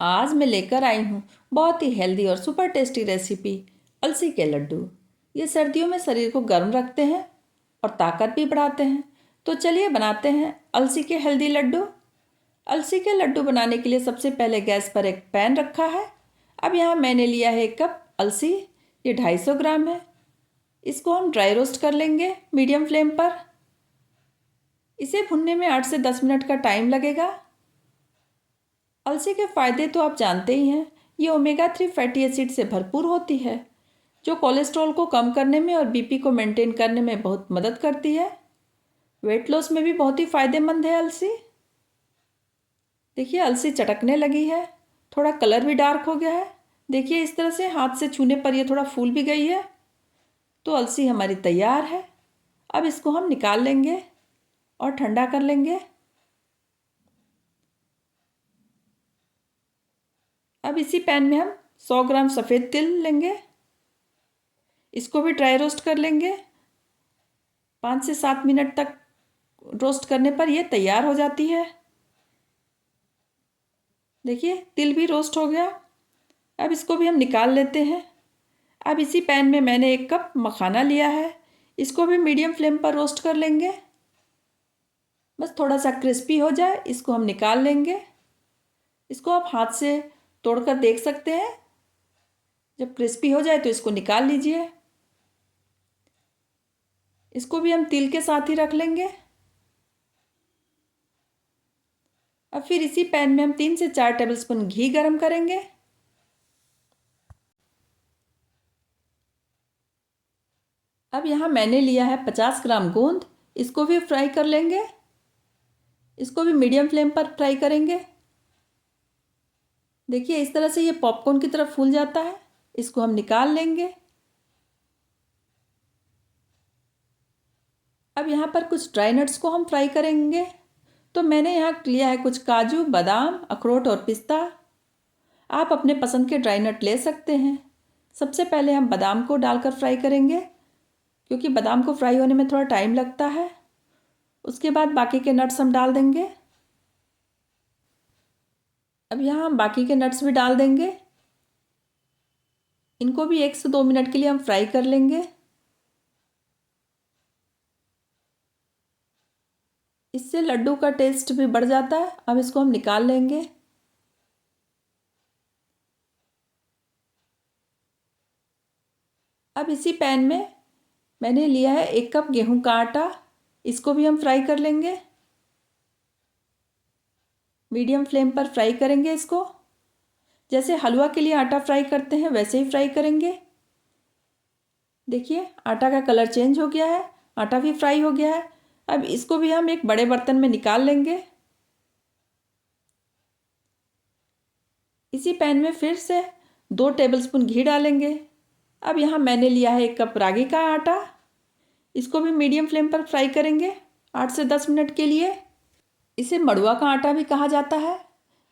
आज मैं लेकर आई हूँ बहुत ही हेल्दी और सुपर टेस्टी रेसिपी अलसी के लड्डू। ये सर्दियों में शरीर को गर्म रखते हैं और ताकत भी बढ़ाते हैं। तो चलिए बनाते हैं अलसी के हेल्दी लड्डू। अलसी के लड्डू बनाने के लिए सबसे पहले गैस पर एक पैन रखा है। अब यहाँ मैंने लिया है 1 कप अलसी, ये 250 ग्राम है। इसको हम ड्राई रोस्ट कर लेंगे मीडियम फ्लेम पर। इसे भुनने में 8 से 10 मिनट का टाइम लगेगा। अलसी के फ़ायदे तो आप जानते ही हैं। ये ओमेगा 3 फैटी एसिड से भरपूर होती है, जो कोलेस्ट्रॉल को कम करने में और बीपी को मेंटेन करने में बहुत मदद करती है। वेट लॉस में भी बहुत ही फ़ायदेमंद है अलसी। देखिए अलसी चटकने लगी है, थोड़ा कलर भी डार्क हो गया है। देखिए इस तरह से हाथ से छूने पर ये थोड़ा फूल भी गई है। तो अलसी हमारी तैयार है। अब इसको हम निकाल लेंगे और ठंडा कर लेंगे। अब इसी पैन में हम 100 ग्राम सफ़ेद तिल लेंगे। इसको भी ड्राई रोस्ट कर लेंगे। 5 से 7 मिनट तक रोस्ट करने पर यह तैयार हो जाती है। देखिए तिल भी रोस्ट हो गया। अब इसको भी हम निकाल लेते हैं। अब इसी पैन में मैंने 1 कप मखाना लिया है। इसको भी मीडियम फ्लेम पर रोस्ट कर लेंगे। बस थोड़ा सा क्रिस्पी हो जाए इसको हम निकाल लेंगे। इसको आप हाथ से तोड़कर देख सकते हैं। जब क्रिस्पी हो जाए तो इसको निकाल लीजिए। इसको भी हम तिल के साथ ही रख लेंगे। अब फिर इसी पैन में हम 3 से 4 टेबलस्पून घी गरम करेंगे। अब यहाँ मैंने लिया है 50 ग्राम गोंद। इसको भी फ्राई कर लेंगे। इसको भी मीडियम फ्लेम पर फ्राई करेंगे। देखिए इस तरह से ये पॉपकॉर्न की तरफ फूल जाता है। इसको हम निकाल लेंगे। अब यहाँ पर कुछ ड्राई नट्स को हम फ्राई करेंगे। तो मैंने यहाँ लिया है कुछ काजू, बादाम, अखरोट और पिस्ता। आप अपने पसंद के ड्राई नट ले सकते हैं। सबसे पहले हम बादाम को डालकर फ्राई करेंगे, क्योंकि बादाम को फ्राई होने में थोड़ा टाइम लगता है। उसके बाद बाकी के नट्स हम डाल देंगे। अब यहाँ हम बाकी के नट्स भी डाल देंगे। इनको भी 1 से 2 मिनट के लिए हम फ्राई कर लेंगे। इससे लड्डू का टेस्ट भी बढ़ जाता है। अब इसको हम निकाल लेंगे। अब इसी पैन में मैंने लिया है 1 कप गेहूं का आटा। इसको भी हम फ्राई कर लेंगे। मीडियम फ्लेम पर फ्राई करेंगे इसको। जैसे हलवा के लिए आटा फ्राई करते हैं वैसे ही फ्राई करेंगे। देखिए आटा का कलर चेंज हो गया है, आटा भी फ्राई हो गया है। अब इसको भी हम एक बड़े बर्तन में निकाल लेंगे। इसी पैन में फिर से 2 टेबलस्पून घी डालेंगे। अब यहाँ मैंने लिया है 1 कप रागी का आटा। इसको भी मीडियम फ्लेम पर फ्राई करेंगे 8 से 10 मिनट के लिए। इसे मड़ुआ का आटा भी कहा जाता है।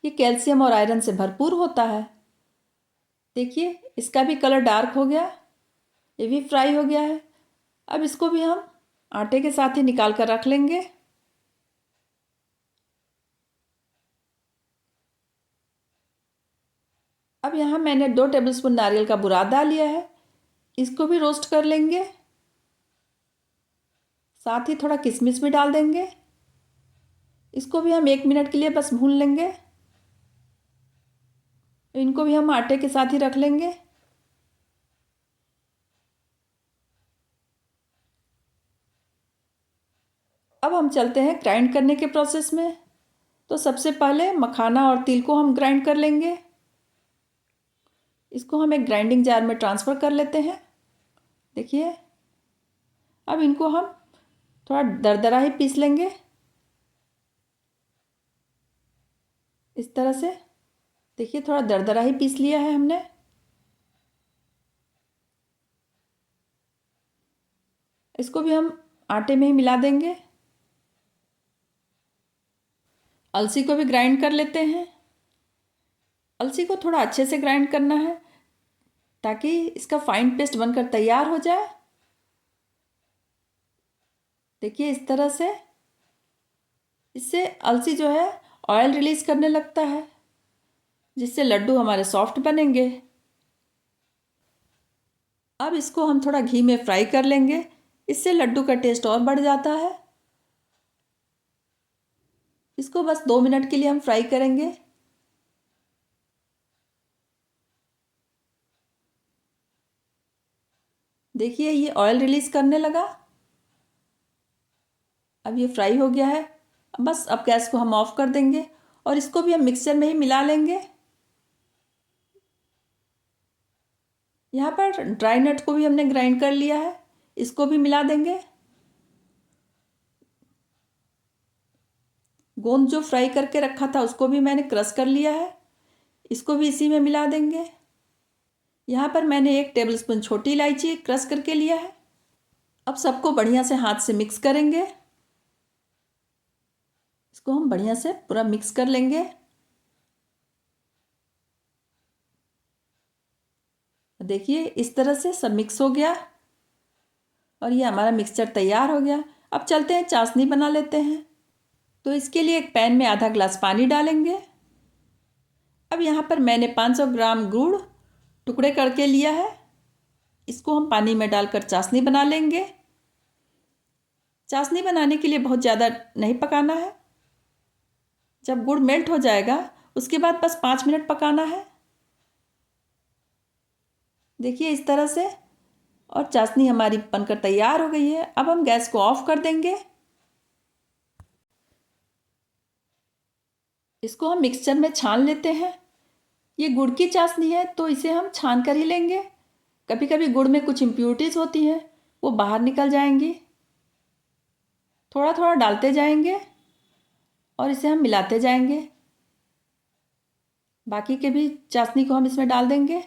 ये कैल्शियम और आयरन से भरपूर होता है। देखिए इसका भी कलर डार्क हो गया, ये भी फ्राई हो गया है। अब इसको भी हम आटे के साथ ही निकाल कर रख लेंगे। अब यहाँ मैंने 2 टेबलस्पून नारियल का बुरादा लिया है। इसको भी रोस्ट कर लेंगे। साथ ही थोड़ा किशमिश भी डाल देंगे। इसको भी हम 1 मिनट के लिए बस भून लेंगे। इनको भी हम आटे के साथ ही रख लेंगे। अब हम चलते हैं ग्राइंड करने के प्रोसेस में। तो सबसे पहले मखाना और तिल को हम ग्राइंड कर लेंगे। इसको हम एक ग्राइंडिंग जार में ट्रांसफ़र कर लेते हैं। देखिए अब इनको हम थोड़ा दरदरा ही पीस लेंगे इस तरह से। देखिए थोड़ा दरदरा ही पीस लिया है हमने। इसको भी हम आटे में ही मिला देंगे। अलसी को भी ग्राइंड कर लेते हैं। अलसी को थोड़ा अच्छे से ग्राइंड करना है ताकि इसका फाइन पेस्ट बनकर तैयार हो जाए। देखिए इस तरह से। इससे अलसी जो है ऑयल रिलीज करने लगता है। जिससे लड्डू हमारे सॉफ्ट बनेंगे। अब इसको हम थोड़ा घी में फ्राई कर लेंगे, इससे लड्डू का टेस्ट और बढ़ जाता है। इसको बस 2 मिनट के लिए हम फ्राई करेंगे। देखिए ये ऑयल रिलीज करने लगा। अब ये फ्राई हो गया है। बस अब गैस को हम ऑफ कर देंगे और इसको भी हम मिक्सचर में ही मिला लेंगे। यहाँ पर ड्राई नट को भी हमने ग्राइंड कर लिया है, इसको भी मिला देंगे। गोंद जो फ्राई करके रखा था उसको भी मैंने क्रश कर लिया है, इसको भी इसी में मिला देंगे। यहाँ पर मैंने 1 टेबलस्पून छोटी इलायची क्रश करके लिया है। अब सबको बढ़िया से हाथ से मिक्स करेंगे। इसको हम बढ़िया से पूरा मिक्स कर लेंगे। देखिए इस तरह से सब मिक्स हो गया और ये हमारा मिक्सचर तैयार हो गया। अब चलते हैं चाशनी बना लेते हैं। तो इसके लिए एक पैन में आधा ग्लास पानी डालेंगे। अब यहाँ पर मैंने 500 ग्राम गुड़ टुकड़े करके लिया है, इसको हम पानी में डालकर चाशनी बना लेंगे। चाशनी बनाने के लिए बहुत ज़्यादा नहीं पकाना है। जब गुड़ मेल्ट हो जाएगा उसके बाद बस 5 मिनट पकाना है। देखिए इस तरह से, और चाशनी हमारी बनकर तैयार हो गई है। अब हम गैस को ऑफ कर देंगे। इसको हम मिक्सचर में छान लेते हैं। ये गुड़ की चाशनी है तो इसे हम छान कर ही लेंगे। कभी कभी गुड़ में कुछ इम्प्योरिटीज़ होती हैं, वो बाहर निकल जाएंगी। थोड़ा थोड़ा डालते जाएंगे और इसे हम मिलाते जाएंगे। बाकी के भी चाशनी को हम इसमें डाल देंगे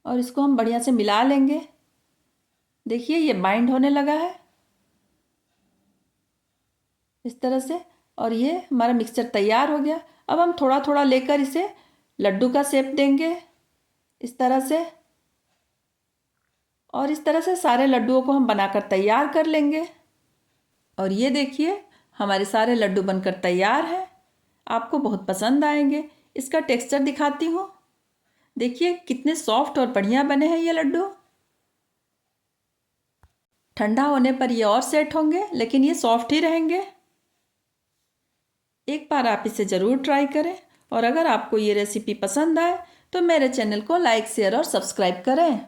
और इसको हम बढ़िया से मिला लेंगे। देखिए ये बाइंड होने लगा है इस तरह से, और ये हमारा मिक्सचर तैयार हो गया। अब हम थोड़ा थोड़ा लेकर इसे लड्डू का शेप देंगे इस तरह से, और इस तरह से सारे लड्डुओं को हम बनाकर तैयार कर लेंगे। और ये देखिए हमारे सारे लड्डू बनकर तैयार हैं। आपको बहुत पसंद आएंगे। इसका टेक्सचर दिखाती हूँ। देखिए कितने सॉफ्ट और बढ़िया बने हैं ये लड्डू। ठंडा होने पर ये और सेट होंगे, लेकिन ये सॉफ्ट ही रहेंगे। एक बार आप इसे ज़रूर ट्राई करें, और अगर आपको ये रेसिपी पसंद आए तो मेरे चैनल को लाइक, शेयर और सब्सक्राइब करें।